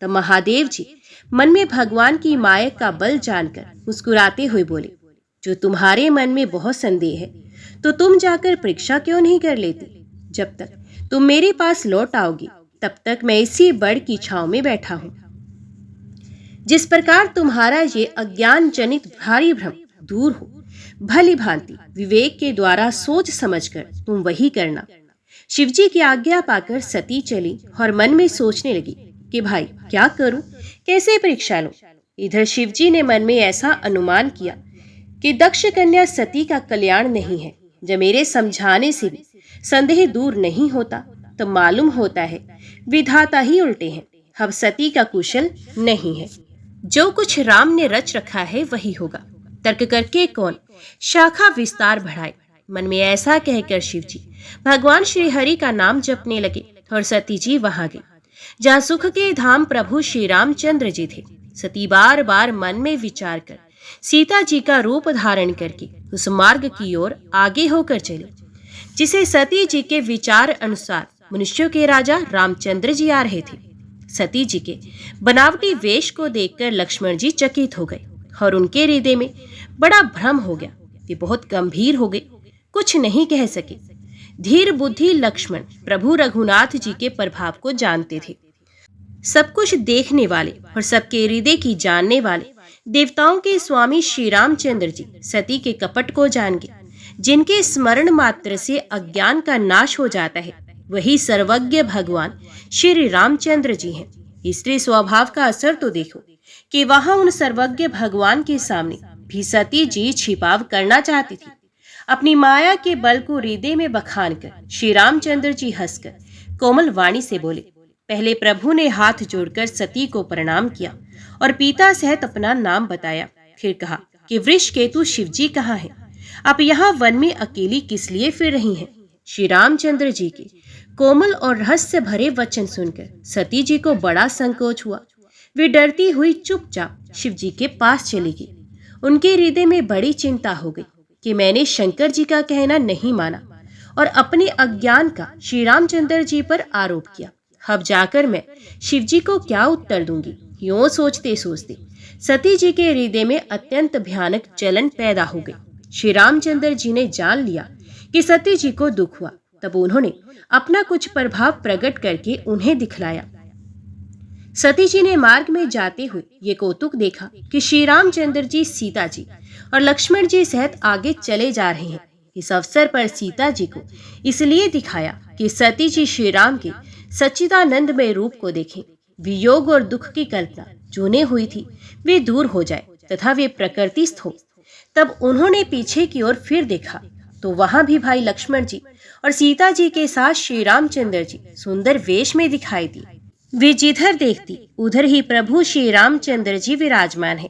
तब महादेव जी मन में भगवान की माया का बल जानकर मुस्कुराते हुए बोले, जो तुम्हारे मन में बहुत संदेह है तो तुम जाकर परीक्षा क्यों नहीं कर लेती? जब तक तुम मेरे पास लौट आओगी तब तक मैं इसी बड़ की छांव में बैठा हूं। जिस प्रकार तुम्हारा ये अज्ञान जनित भारी भ्रम दूर हो, भली भांति विवेक के द्वारा सोच समझकर तुम वही करना। शिवजी की आज्ञा पाकर सती चली और मन में सोचने लगी कि भाई क्या करूं, कैसे परीक्षा लूं। इधर शिवजी ने मन में ऐसा अनुमान किया कि दक्ष कन्या सती का कल्याण नहीं है। जब मेरे समझाने से भी संदेह दूर नहीं होता तो मालूम होता है विधाता ही उल्टे हैं। अब सती का कुशल नहीं है। जो कुछ राम ने रच रखा है वही होगा। तर्क करके कौन शाखा विस्तार बढ़ाए। मन में ऐसा कहकर शिवजी भगवान श्री हरि का नाम जपने लगे और सती जी वहां गई जहाँ सुख के धाम प्रभु श्री रामचंद्र जी थे। सती बार बार मन में विचार कर सीता जी का रूप धारण करके उस मार्ग की ओर आगे होकर चली जिसे सती जी के विचार अनुसार मनुष्यों के राजा रामचंद्र जी आ रहे थे। सती जी के बनावटी वेश को देखकर लक्ष्मण जी चकित हो गए और उनके हृदय में बड़ा भ्रम हो गया। वे बहुत गंभीर हो गए, कुछ नहीं कह सके। धीर बुद्धि लक्ष्मण प्रभु रघुनाथ जी के प्रभाव को जानते थे। सब कुछ देखने वाले और सबके हृदय की जानने वाले देवताओं के स्वामी श्री रामचंद्र जी सती के कपट को जान गए। जिनके स्मरण मात्र से अज्ञान का नाश हो जाता है वही सर्वज्ञ भगवान श्री रामचंद्र जी हैं। स्त्री स्वभाव का असर तो देखो कि वहां उन सर्वज्ञ भगवान के सामने भी सती जी छिपाव करना चाहती थी। अपनी माया के बल को हृदय में बखान कर श्री रामचंद्र जी हंसकर कोमल वाणी से बोले। पहले प्रभु ने हाथ जोड़कर सती को प्रणाम किया और पिता सहित अपना नाम बताया। फिर कहा कि वृषकेतु शिवजी कहाँ हैं? आप यहाँ वन में अकेली किस लिए फिर रही हैं? श्री रामचंद्र जी के कोमल और रहस्य भरे वचन सुनकर सती जी को बड़ा संकोच हुआ। वे डरती हुई चुपचाप शिव जी के पास चली गई। उनके हृदय में बड़ी चिंता हो गई कि मैंने शंकर जी का कहना नहीं माना और अपने अज्ञान का श्री रामचंद्र जी पर आरोप किया। अब जाकर मैं शिव जी को क्या उत्तर दूंगी? यूं सोचते सोचते सती जी के हृदय में अत्यंत भयानक जलन पैदा हो गई। श्री रामचंद्र जी ने जान लिया कि सती जी को दुख हुआ। तब उन्होंने अपना कुछ प्रभाव प्रकट करके उन्हें दिखलाया। सती जी ने मार्ग में जाते हुए ये कौतुक देखा कि श्री रामचंद्र जी सीता जी और लक्ष्मण जी सहित आगे चले जा रहे हैं। इस अवसर पर सीता जी को इसलिए दिखाया कि सती जी श्री राम के सच्चिदानंदमय रूप को देखें। वियोग और दुख की कल्पना जो उन्हें हुई थी वे दूर हो जाए तथा वे प्रकृतिस्थ हो। तब उन्होंने पीछे की ओर फिर देखा तो वहां भी भाई लक्ष्मण जी और सीता जी के साथ श्री रामचंद्र जी सुंदर वेश में दिखाई दिए। वे जिधर देखती उधर ही प्रभु श्री रामचंद्र जी विराजमान हैं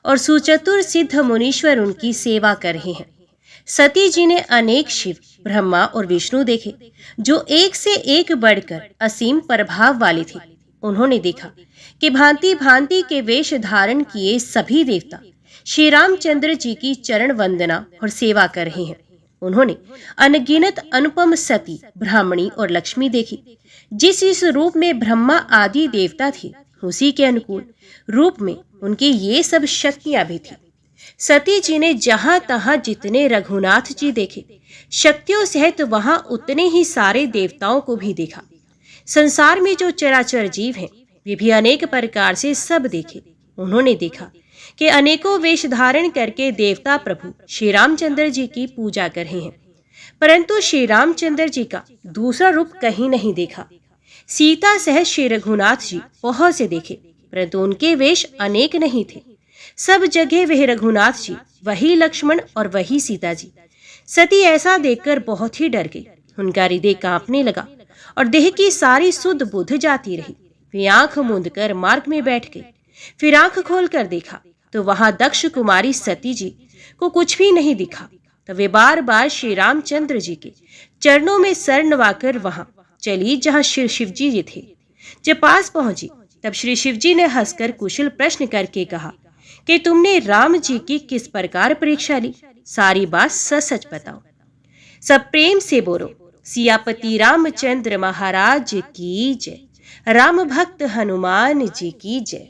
और सुचतुर सिद्ध मुनीश्वर उनकी सेवा कर रहे हैं। सती जी ने अनेक शिव, ब्रह्मा और विष्णु देखे जो एक से एक बढ़कर असीम प्रभाव वाले थे। उन्होंने देखा कि भांति भांति के वेश धारण किए सभी देवता श्री रामचंद्र जी की चरण वंदना और सेवा कर रहे हैं। उन्होंने अनगिनत अनुपम सती, ब्राह्मणी और लक्ष्मी देखी। जिस रूप में ब्रह्मा आदि देवता थे, उसी के अनुकूल रूप में उनकी ये सब शक्तियां भी थी। सती जी ने जहां तहां जितने रघुनाथ जी देखे, शक्तियों सहित वहां उतने ही सारे देवताओं को भी देखा। संसार में जो चराचर जीव हैं, वे भी अनेक प्रकार से सब देखे। उन्होंने देखा कि अनेकों वेश धारण करके देवता प्रभु श्री रामचंद्र जी की पूजा कर रहे हैं, परंतु श्री रामचंद्र जी का दूसरा रूप कहीं नहीं देखा। सीता सहित श्री रघुनाथ जी बहुत से देखे, परंतु उनके वेश अनेक नहीं थे। सब जगह वह रघुनाथ जी, वही लक्ष्मण और वही सीता जी। सती ऐसा देखकर बहुत ही डर गई। उनका हृदय कांपने लगा और देह की सारी सुध बुध जाती रही। वे आंख मूंद कर मार्ग में बैठ गई। फिर आंख खोलकर देखा तो वहां दक्ष कुमारी सती जी को कुछ भी नहीं दिखा। तो वे बार बार श्री रामचंद्र जी के चरणों में सर नवाकर वहां चली जहां श्री शिव जी थे। जब पास पहुंची तब श्री शिव जी ने हंसकर कुशल प्रश्न करके कहा कि तुमने राम जी की किस प्रकार परीक्षा ली, सारी बात सच सच बताओ। सब प्रेम से बोलो, सियापति रामचंद्र महाराज की जय। राम भक्त हनुमान जी की जय।